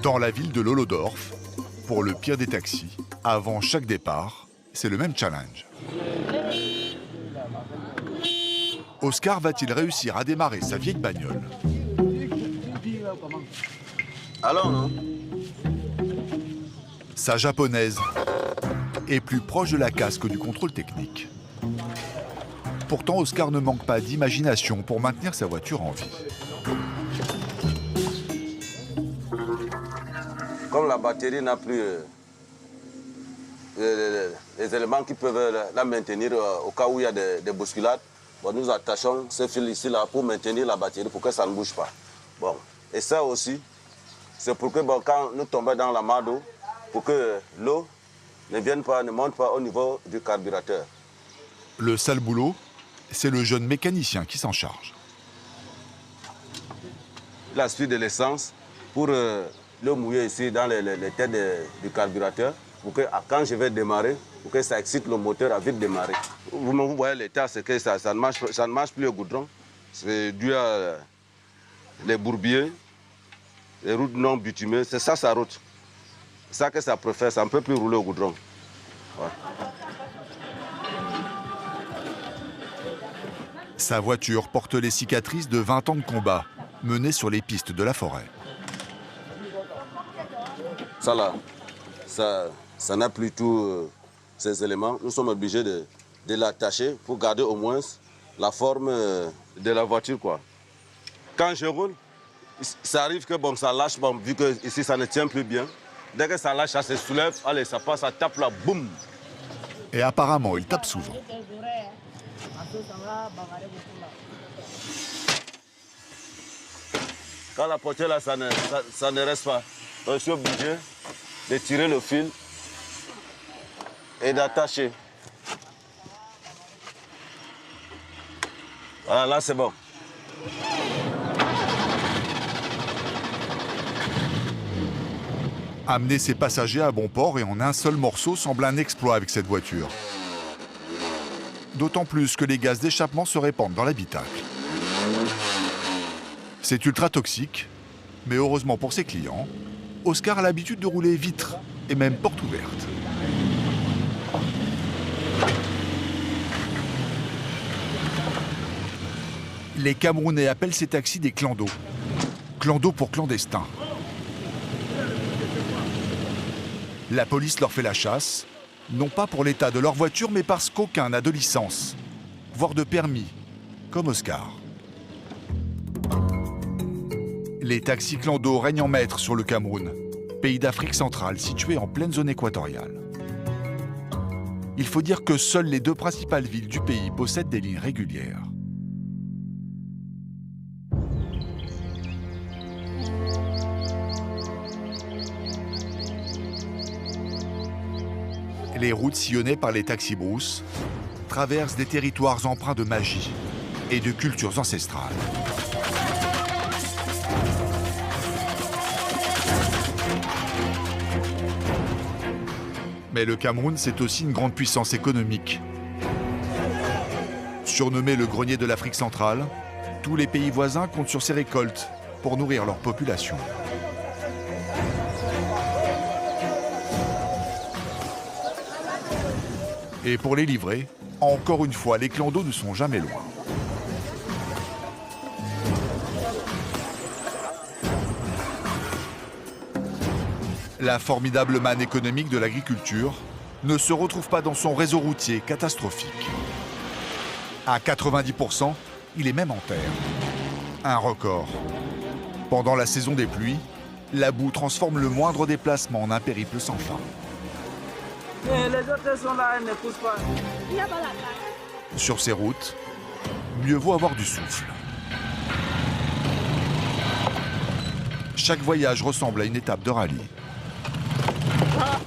Dans la ville de Lolodorf, pour le pire des taxis, avant chaque départ, c'est le même challenge. Oscar va-t-il réussir à démarrer sa vieille bagnole? Alors, non? Sa japonaise est plus proche de la casse que du contrôle technique. Pourtant, Oscar ne manque pas d'imagination pour maintenir sa voiture en vie. Comme la batterie n'a plus les éléments qui peuvent la maintenir au cas où il y a des bousculades, bon, nous attachons ce fil ici là pour maintenir la batterie pour que ça ne bouge pas. Bon. Et ça aussi, c'est pour que bon, quand nous tombons dans la mare d'eau, pour que l'eau ne monte pas au niveau du carburateur. Le sale boulot, c'est le jeune mécanicien qui s'en charge. Il aspire de l'essence pour le mouiller ici dans les têtes du carburateur pour que quand je vais démarrer, pour que ça excite le moteur à vite démarrer. Vous voyez l'état, c'est que ça ne marche plus au goudron. C'est dû à les bourbiers, les routes non bitumées, c'est ça sa route. C'est ça que ça préfère, ça ne peut plus rouler au goudron. Ouais. Sa voiture porte les cicatrices de 20 ans de combat menés sur les pistes de la forêt. Ça là, ça n'a plus tous ces éléments. Nous sommes obligés de l'attacher pour garder au moins la forme de la voiture, quoi. Quand je roule, ça arrive que bon, ça lâche, bon, vu que ici ça ne tient plus bien. Dès que ça lâche, ça se soulève, allez, ça passe, ça tape là, boum. Et apparemment, il tape souvent. Quand la portière là, ça ne reste pas. Donc, je suis obligé de tirer le fil et d'attacher. Voilà, là c'est bon. Amener ses passagers à bon port et en un seul morceau semble un exploit avec cette voiture. D'autant plus que les gaz d'échappement se répandent dans l'habitacle. C'est ultra toxique, mais heureusement pour ses clients, Oscar a l'habitude de rouler vitre et même porte ouverte. Les Camerounais appellent ces taxis des clandos. Clando pour clandestin. La police leur fait la chasse, non pas pour l'état de leur voiture, mais parce qu'aucun n'a de licence, voire de permis, comme Oscar. Les taxis clandos règnent en maître sur le Cameroun, pays d'Afrique centrale situé en pleine zone équatoriale. Il faut dire que seules les deux principales villes du pays possèdent des lignes régulières. Les routes sillonnées par les taxis-brousses traversent des territoires empreints de magie et de cultures ancestrales. Mais le Cameroun, c'est aussi une grande puissance économique. Surnommé le grenier de l'Afrique centrale, tous les pays voisins comptent sur ses récoltes pour nourrir leur population. Et pour les livrer, encore une fois, les clandos ne sont jamais loin. La formidable manne économique de l'agriculture ne se retrouve pas dans son réseau routier catastrophique. À 90%, il est même en terre. Un record. Pendant la saison des pluies, la boue transforme le moindre déplacement en un périple sans fin. Les autres sont là, elles ne poussent pas. Sur ces routes, mieux vaut avoir du souffle. Chaque voyage ressemble à une étape de rallye.